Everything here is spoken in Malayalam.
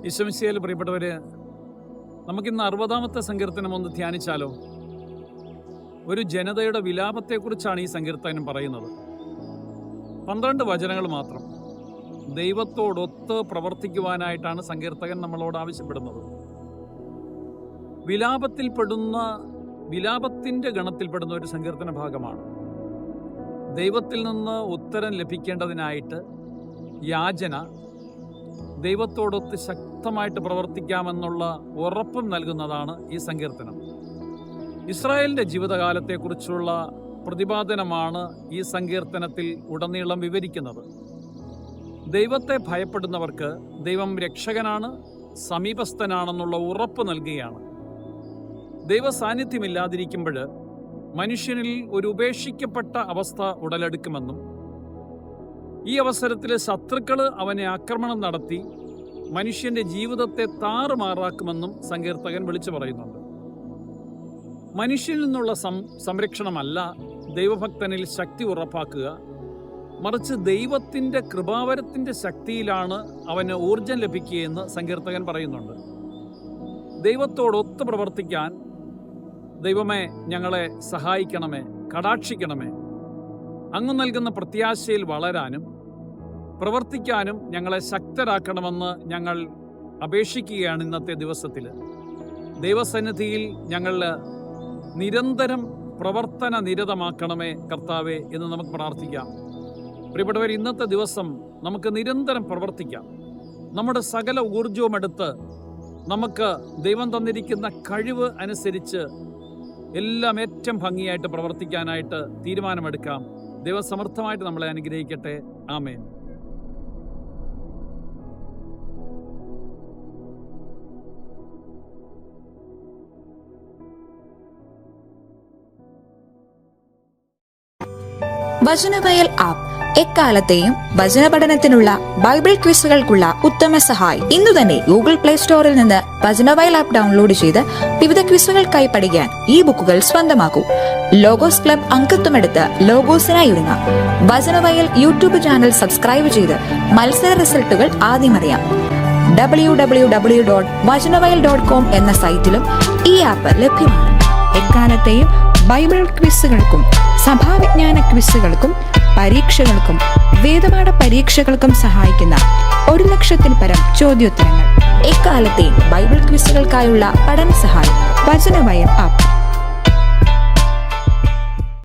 ഈശോമിശിഹായിൽ പ്രിയപ്പെട്ടവര്, നമുക്കിന്ന് 60-ാമത്തെ സങ്കീർത്തനം ഒന്ന് ധ്യാനിച്ചാലോ? ഒരു ജനതയുടെ വിലാപത്തെക്കുറിച്ചാണ് ഈ സങ്കീർത്തനം പറയുന്നത്. 12 വചനങ്ങൾ മാത്രം. ദൈവത്തോടൊത്ത് പ്രവർത്തിക്കുവാനായിട്ടാണ് സങ്കീർത്തകൻ നമ്മളോട് ആവശ്യപ്പെടുന്നത്. വിലാപത്തിൻ്റെ ഗണത്തിൽപ്പെടുന്ന ഒരു സങ്കീർത്തന ഭാഗമാണ്. ദൈവത്തിൽ നിന്ന് ഉത്തരം ലഭിക്കേണ്ടതിനായിട്ട് യാചന, ദൈവത്തോടൊത്ത് ശക്തമായിട്ട് പ്രവർത്തിക്കാമെന്നുള്ള ഉറപ്പും നൽകുന്നതാണ് ഈ സങ്കീർത്തനം. ഇസ്രായേലിൻ്റെ ജീവിതകാലത്തെക്കുറിച്ചുള്ള പ്രതിപാദനമാണ് ഈ സങ്കീർത്തനത്തിൽ ഉടനീളം വിവരിക്കുന്നത്. ദൈവത്തെ ഭയപ്പെടുന്നവർക്ക് ദൈവം രക്ഷകനാണ്, സമീപസ്ഥനാണെന്നുള്ള ഉറപ്പ് നൽകുകയാണ്. ദൈവ സാന്നിധ്യമില്ലാതിരിക്കുമ്പോൾ മനുഷ്യനിൽ ഒരു ഉപേക്ഷിക്കപ്പെട്ട അവസ്ഥ ഉടലെടുക്കുമെന്നും ഈ അവസരത്തിൽ ശത്രുക്കൾ അവനെ ആക്രമണം നടത്തി മനുഷ്യന്റെ ജീവിതത്തെ താറുമാറാക്കുമെന്നും സങ്കീർത്തകൻ വിളിച്ചു പറയുന്നുണ്ട്. മനുഷ്യനിൽ നിന്നുള്ള സംരക്ഷണമല്ല ദൈവഭക്തനിൽ ശക്തി ഉറപ്പാക്കുക, മറിച്ച് ദൈവത്തിൻ്റെ കൃപാവരത്തിൻ്റെ ശക്തിയിലാണ് അവന് ഊർജം ലഭിക്കുകയെന്ന് സങ്കീർത്തകൻ പറയുന്നുണ്ട്. ദൈവത്തോടൊത്ത് പ്രവർത്തിക്കാൻ ദൈവമേ ഞങ്ങളെ സഹായിക്കണമേ, കടാക്ഷിക്കണമേ. അങ്ങ് നൽകുന്ന പ്രത്യാശയിൽ വളരാനും പ്രവർത്തിക്കാനും ഞങ്ങളെ ശക്തരാക്കണമെന്ന് ഞങ്ങൾ അപേക്ഷിക്കുകയാണ്. ഇന്നത്തെ ദിവസത്തിൽ ദൈവസന്നിധിയിൽ ഞങ്ങൾ നിരന്തരം പ്രവർത്തന നിരതമാക്കണമേ കർത്താവേ എന്ന് നമുക്ക് പ്രാർത്ഥിക്കാം. പ്രിയപ്പെട്ടവർ, ഇന്നത്തെ ദിവസം നമുക്ക് നിരന്തരം പ്രവർത്തിക്കാം. നമ്മുടെ സകല ഊർജവും എടുത്ത് നമുക്ക് ദൈവം തന്നിരിക്കുന്ന കഴിവ് അനുസരിച്ച് എല്ലാം ഏറ്റവും ഭംഗിയായിട്ട് പ്രവർത്തിക്കാനായിട്ട് തീരുമാനമെടുക്കാം. ദൈവം സമർത്ഥമായിട്ട് നമ്മളെ അനുഗ്രഹിക്കട്ടെ. ആമേൻ. വചനവയൽ ആപ്പ് എക്കാലത്തെയും വചന പഠനത്തിനുള്ള ബൈബിൾ ക്വിസുകൾക്കുള്ള ഉത്തമ സഹായി. ഇന്നു തന്നെ ഗൂഗിൾ പ്ലേ സ്റ്റോറിൽ നിന്ന് വചനവയൽ ആപ്പ് ഡൗൺലോഡ് ചെയ്ത് വിവിധ ക്വിസുകൾക്കായി പഠിക്കാൻ ഈ ബുക്കുകൾ സ്വന്തമാക്കൂ. ലോഗോസ് ക്ലബ് അംഗത്വമെടുത്ത് ലോഗോസിനായി ഒരുങ്ങാം. വചനവയൽ യൂട്യൂബ് ചാനൽ സബ്സ്ക്രൈബ് ചെയ്ത് മത്സര റിസൾട്ടുകൾ ആദ്യം അറിയാം. www.vajanavayal.com എന്ന സൈറ്റിലും ഈ ആപ്പ് ലഭ്യമാണ്. എക്കാലത്തെയും ബൈബിൾ ക്വിസുകൾക്കും സഭാവിജ്ഞാന ക്വിസുകൾക്കും പരീക്ഷകൾക്കും വേദപാഠ പരീക്ഷകൾക്കും സഹായിക്കുന്ന 1,00,000-ൽ പരം ചോദ്യോത്തരങ്ങൾ. എക്കാലത്തെയും ബൈബിൾ ക്വിസുകൾക്കായുള്ള പഠന സഹായം വചനവയൽ ആപ്പ്.